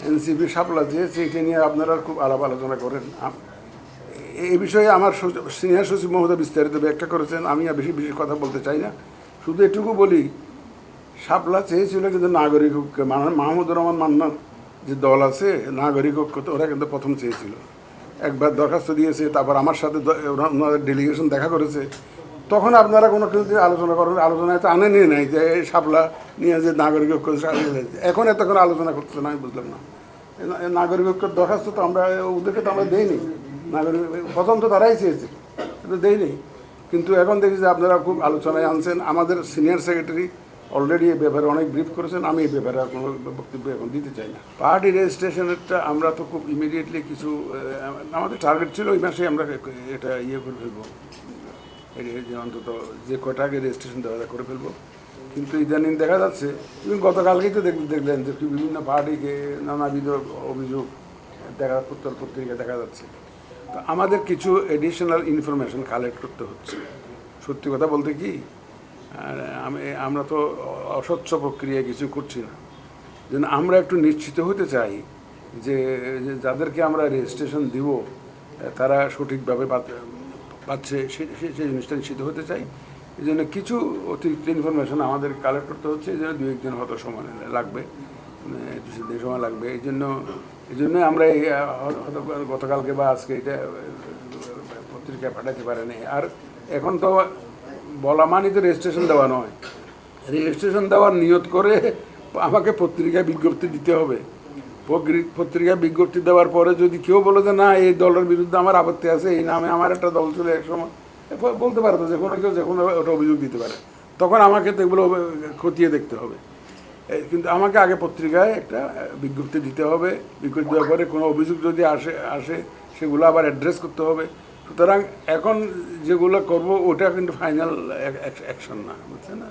NCP শাপলা চেয়েছে, এটা নিয়ে আপনারা খুব আলাপ আলোচনা করেন। এই বিষয়ে আমার সিনিয়র সচিব মহোদয় বিস্তারিত ব্যাখ্যা করেছেন, আমি আর বেশি বেশি কথা বলতে চাই না। শুধু এটুকু বলি, শাপলা চেয়েছিল কিন্তু নাগরিক ঐক্য, মাহমুদুর রহমান মান্নার যে দল আছে নাগরিক ঐক্য, তো ওরা কিন্তু প্রথম চেয়েছিল, একবার দরখাস্ত দিয়েছে, তারপর আমার সাথে ওনাদের ডেলিগেশন দেখা করেছে। তখন আপনারা কোনো কিছু আলোচনা করেন, আলোচনায় তো আনেনি নাই যে শাপলা নিয়ে যে নাগরিক ঐক্য, এখন এতক্ষণ আলোচনা করছে না, আমি বুঝলাম না। নাগরিক ঐক্যের দরখাস্ত তো আমরা ওদেরকে তো আমরা দেইনি, নাগরিক প্রথম তো তারাই চেয়েছে, কিন্তু দেইনি। কিন্তু এখন দেখি যে আপনারা খুব আলোচনায় আনছেন। আমাদের সিনিয়র সেক্রেটারি অলরেডি এই ব্যাপারে অনেক ব্রিফ করেছেন, আমি এই ব্যাপারে আর কোনো বক্তব্য এখন দিতে চাই না। পার্টি রেজিস্ট্রেশনেরটা আমরা তো খুব ইমিডিয়েটলি কিছু, আমাদের টার্গেট ছিল ওই মাসে আমরা এটা ইয়ে করে ফেলবো, যে অন্তত যে কটা আগে রেজিস্ট্রেশন দেওয়া করে ফেলবো। কিন্তু ইদানিং দেখা যাচ্ছে, গতকালকেই তো দেখলেন যে বিভিন্ন পার্টিকে নানাবিধ অভিযোগ পত্রিকা দেখা যাচ্ছে। তো আমাদের কিছু এডিশনাল ইনফরমেশন কালেক্ট করতে হচ্ছে। সত্যি কথা বলতে কি, আমরা তো অস্বচ্ছ প্রক্রিয়ায় কিছু করছি না, যেন আমরা একটু নিশ্চিত হতে চাই যে যাদেরকে আমরা রেজিস্ট্রেশন দিব তারা সঠিকভাবে পাচ্ছে, সেই জিনিসটা নিশ্চিত হতে চাই। এই জন্য কিছু অতিরিক্ত ইনফরমেশন আমাদের কালেক্ট করতে হচ্ছে, এই জন্য 2-1 দিন হয়তো সময় লাগবে, সময় লাগবে। এই জন্যই আমরা হয়তো গতকালকে বা আজকে এটা পত্রিকায় পাঠাতে পারেনি। আর এখন তো বলা মানে তো রেজিস্ট্রেশন দেওয়া নয়, রেজিস্ট্রেশন দেওয়ার নিয়ত করে আমাকে পত্রিকায় বিজ্ঞপ্তি দিতে হবে। পত্রিকায় বিজ্ঞপ্তি দেওয়ার পরে যদি কেউ বলে যে না এই দলের বিরুদ্ধে আমার আপত্তি আছে, এই নামে আমার একটা দল ছিল একসময়, বলতে পারতো যে কোনো কেউ যে কোনো ওটা অভিযোগ দিতে পারে, তখন আমাকে তো এগুলো খতিয়ে দেখতে হবে। কিন্তু আমাকে আগে পত্রিকায় একটা বিজ্ঞপ্তি দিতে হবে, বিজ্ঞপ্তি দেওয়ার পরে কোনো অভিযোগ যদি আসে সেগুলো আবার অ্যাড্রেস করতে হবে। সুতরাং এখন যেগুলো করবো ওটা কিন্তু ফাইনাল অ্যাকশন না, বুঝছেন না।